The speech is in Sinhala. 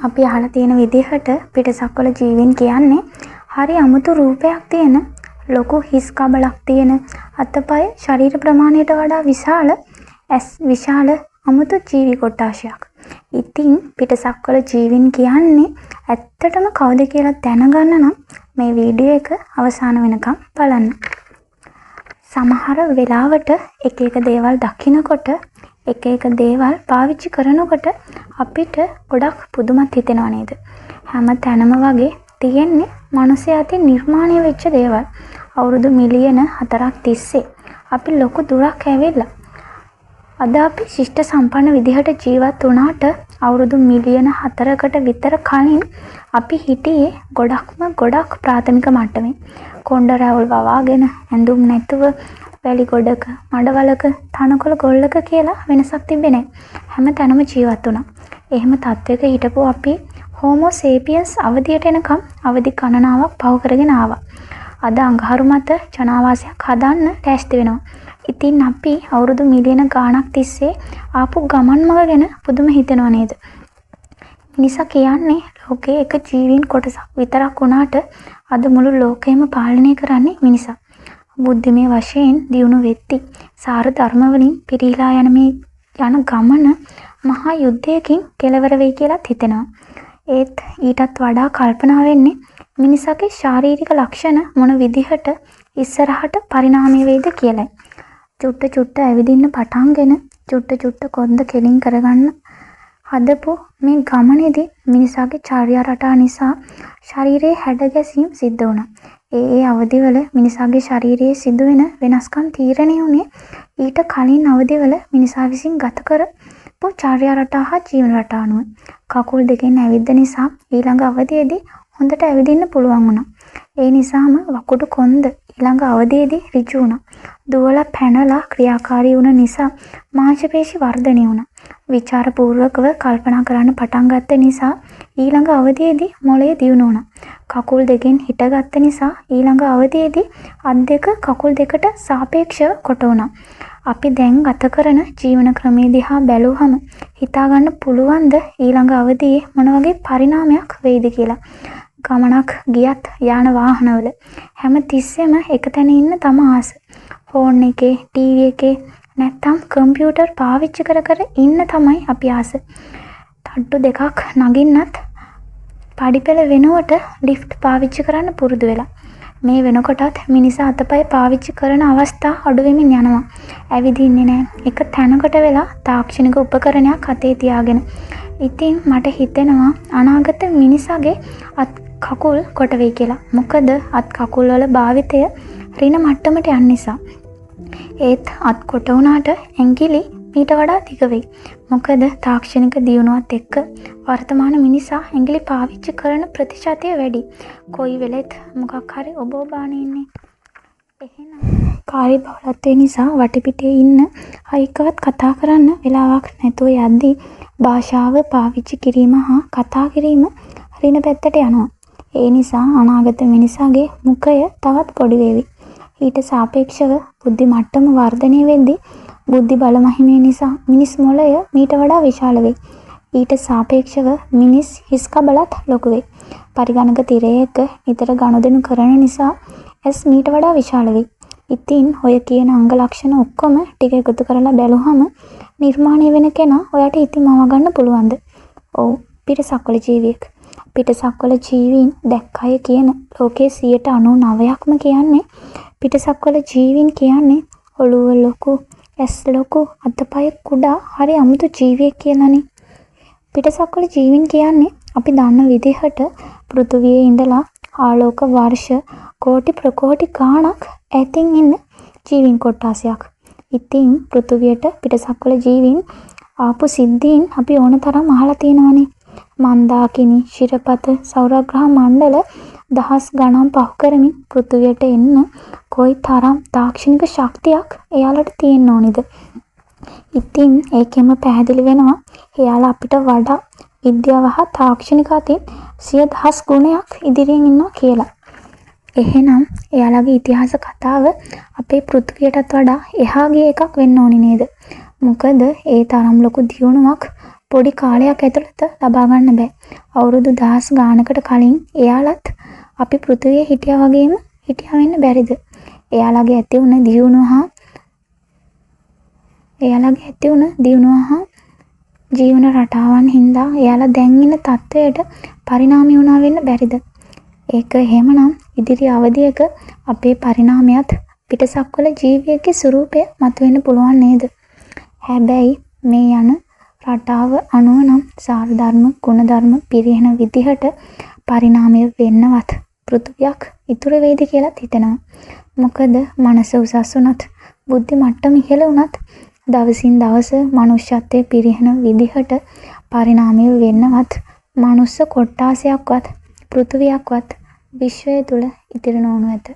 අපි අහලා තියෙන විදිහට පිටසක්වල ජීවීන් කියන්නේ හරි අමුතු රූපයක් තියෙන ලොකු හිස් කබලක් තියෙන අතපය ශරීර ප්‍රමාණයට වඩා විශාල අමුතු ජීවි කොටාශයක්. ඉතින් පිටසක්වල ජීවීන් කියන්නේ ඇත්තටම කවුද කියලා දැනගන්න නම් මේ වීඩියෝ එක අවසාන වෙනකම් බලන්න. සමහර වෙලාවට එක එක දේවල් දකිනකොට එක එක දේවල් පාවිච්චි කරනකොට අපිට ගොඩක් පුදුමත් හිතෙනව නේද? හැම තැනම වගේ තියෙන්නේ මනුස්සයා අතින් නිර්මාණය වෙච්ච දේවල්. අවුරුදු මිලියන 4ක් තිස්සේ අපි ලොකු දුරක් ඇවිල්ලා අද අපි ශිෂ්ට සම්පන්න විදිහට ජීවත් වුණාට අවුරුදු මිලියන 4කට විතර කලින් අපි හිටියේ ගොඩක් ප්‍රාථමික මට්ටමේ. කොණ්ඩ රැවුල් වවාගෙන ඇඳුම් නැතුව වැලි ගොඩක මඩවලක තනකොළ ගොල්ලක කියලා වෙනසක් තිබ්බේ නැහැ. හැම තැනම ජීවත් වුණා. එහෙම තත්වයක හිටපු අපි හෝමෝ සේපියන්ස් අවධියට එනකම් අවධි ගණනාවක් පව කරගෙන ආවා. අද අඟහරු මත ජනාවාසයක් හදන්න ලෑස්ති වෙනවා. ඉතින් අපි අවුරුදු මිලියන ගාණක් තිස්සේ ආපු ගමන් මඟ ගැන පුදුම හිතෙනව නේද? මිනිසා කියන්නේ ලෝකයේ එක ජීවීන් කොටසක් විතරක් වුණාට අද මුළු ලෝකයම පාලනය කරන්නේ මිනිසා. බුද්ධිමය වශයෙන් දියුණු වෙtti සාර ධර්ම වලින් පිරීලා යන ගමන මහා යුද්ධයකින් කෙලවර වෙයි කියලා හිතෙනවා. ඒත් ඊටත් වඩා කල්පනා වෙන්නේ මිනිසාගේ ශාරීරික ලක්ෂණ මොන විදිහට ඉස්සරහට පරිණාමය වෙයිද කියලයි. චුට්ට ඇවිදින්න පටන්ගෙන චුට්ට කොන්ද කෙලින් කරගන්න හදපු මේ ගමනේදී මිනිසාගේ චර්යා රටා නිසා ශරීරයේ හැඩගැසීම් සිද්ධ වුණා. ඒ අවදිවල මිනිසාගේ ශරීරයේ සිදුවෙන වෙනස්කම් තීරණය වුණේ ඊට කලින් අවදිවල මිනිසා විසින් ගත කරපු චර්යා රටා හා ජීවන රටා අනුව. කකුල් දෙකෙන් ඇවිද්ද නිසා ඊළඟ අවදියේදී හොඳට ඇවිදින්න පුළුවන් වුණා. ඒ නිසාම වකුඩු කොන්ද ඊළඟ අවදියේදී ඍජු වුණා. දුවලා පැනලා ක්‍රියාකාරී වුණ නිසා මාංශපේශි වර්ධනය වුණා. විචාරපූර්වකව කල්පනා කරන්න පටන් ගත්ත නිසා ඊළඟ අවදියේදී මොළය දියුණු වුණා. කකුල් දෙකෙන් හිටගත්ත නිසා ඊළඟ අවදියේදී අත් දෙක කකුල් දෙකට සාපේක්ෂව කොට වුණා. අපි දැන් ගත කරන ජීවන ක්‍රමයේ දිහා බැලුවහම හිතා ගන්න පුළුවන්ද ඊළඟ අවදියේ මොන වගේ පරිණාමයක් වෙයිද කියලා. ගමනක් ගියත් යාන වාහනවල හැම තිස්සෙම එක තැන ඉන්න තම ආස. ෆෝන් එකේ, ටීවී එකේ නැත්තම් කම්පියුටර් පාවිච්චි කර ඉන්න තමයි අපි ආස. තට්ටු දෙකක් නගින්නත් පඩිපෙළ වෙනුවට ලිෆ්ට් පාවිච්චි කරන්න පුරුදු වෙලා. මේ වෙනකොටත් මිනිසා අතපය පාවිච්චි කරන අවස්ථා අඩු වෙමින් යනවා. ඇවිදින්නේ නැහැ. එක තැනකට වෙලා තාක්ෂණික උපකරණයක් අතේ තියාගෙන. ඉතින් මට හිතෙනවා අනාගත මිනිසාගේ අත් කකුල් කොට වෙයි කියලා. මොකද අත් කකුල් වල භාවිතය රින මට්ටමට යන නිසා. ඒත් අත් කොට වුණාට ඇඟිලි මීට වඩා දිග වෙයි. මොකද තාක්ෂණික දියුණුවත් එක්ක වර්තමාන මිනිසා ඇඟිලි පාවිච්චි කරන ප්‍රතිශතය වැඩි. කොයි වෙලෙත් මොකක් හරි ඔබානේ ඉන්නේ. එහෙනම් කාර්යබහුලත්වය නිසා වටපිටේ ඉන්න අයකවත් කතා කරන්න වෙලාවක් නැතුව යද්දී භාෂාව පාවිච්චි කිරීම හා කතා කිරීම රින පැත්තට යනවා. ඒ නිසා අනාගත මිනිසාගේ මුඛය තවත් පොඩි වේවි. ඊට සාපේක්ෂව බුද්ධි මට්ටම වර්ධනය වෙද්දී බුද්ධි බල මහිමය නිසා මිනිස් මොළය මීට වඩා විශාල වෙයි. ඊට සාපේක්ෂව මිනිස් හිස් කබලත් ලොකු වෙයි. පරිගණක තිරයක නිතර ගනුදෙනු කරන නිසා ඇස් මීට වඩා විශාල වෙයි. ඉතින් ඔය කියන අංග ලක්ෂණ ඔක්කොම ටික එකතු කරලා බැලුවම නිර්මාණය වෙන කෙනා ඔයාට ඉතින් මව ගන්න පුළුවන්ද? ඔව්, පිටසක්වල ජීවියෙක්. පිටසක්වල ජීවීන් දැක්කය කියන ලෝකයේ 99%ක්ම කියන්නේ පිටසක්වල ජීවීන් කියන්නේ ඔළුව ලොකු, ඇස් ලොකු, අතපය කුඩා හරි අමුතු ජීවියෙක් කියලානේ. පිටසක්වල ජීවීන් කියන්නේ අපි දන්න විදිහට පෘථුවියේ ඉඳලා ආලෝක වර්ෂ කෝටි ප්‍රකෝටි ගාණක් ඈතින් ඉන්න ජීවීන් කොටාසයක්. ඉතින් පෘථුවියට පිටසක්වල ජීවීන් ආපු සිද්ධීන් අපි ඕන තරම් අහලා තියෙනවනේ. මන්දාකිනි, ශිරපත, සෞරග්‍රහ මණ්ඩල දහස් ගණන් පහු කරමින් පෘථුවියට එන්න කොයි තරම් තාක්ෂණික ශක්තියක් එයාලට තියෙන්න ඕනිද? ඉතින් ඒකෙම පැහැදිලි වෙනවා එයාලා අපිට වඩා විද්‍යාව හා තාක්ෂණික අතින් 100,000 ගුණයක් ඉදිරියෙන් ඉන්නවා කියලා. එහෙනම් එයාලගේ ඉතිහාස කතාව අපේ පෘථුවියටත් වඩා එහා ගිය එකක් වෙන්න ඕනි නේද? මොකද ඒ තරම් ලොකු දියුණුවක් පොඩි කාලයක් ඇතුළත ලබා ගන්න බෑ. අවුරුදු 1000 ගානකට කලින් එයාලත් අපි පෘථිවියේ හිටියා වගේම හිටියා වෙන්න බැරිද? එයාලගේ ඇති වුණ දියුණුව හා ජීවන රටාවන් හින්දා එයාලා දැන් ඉන්න තත්වයට පරිණාමය වුණා වෙන්න බැරිද? ඒක එහෙමනම් ඉදිරි අවධියක අපේ පරිණාමයත් පිටසක්වල ජීවියෙක්ගේ ස්වරූපය මතුවෙන්න පුළුවන් නේද? හැබැයි මේ යන රටාව අනුව නම් සාරධර්ම ගුණධර්ම පිරිහෙන විදිහට පරිණාමය වෙන්නවත් පෘථුවියක් ඉතුරු වෙයිද කියලා හිතෙනවා. මොකද මනස උසස් වුණත් බුද්ධි මට්ටම ඉහළ වුණත් දවසින් දවස මනුෂ්‍යත්වයේ පිරිහෙන විදිහට පරිණාමය වෙන්නවත් මනුස්ස කොට්ටාසයක්වත් පෘථුවියක්වත් විශ්වය තුල ඉතිරි නොවනු ඇත.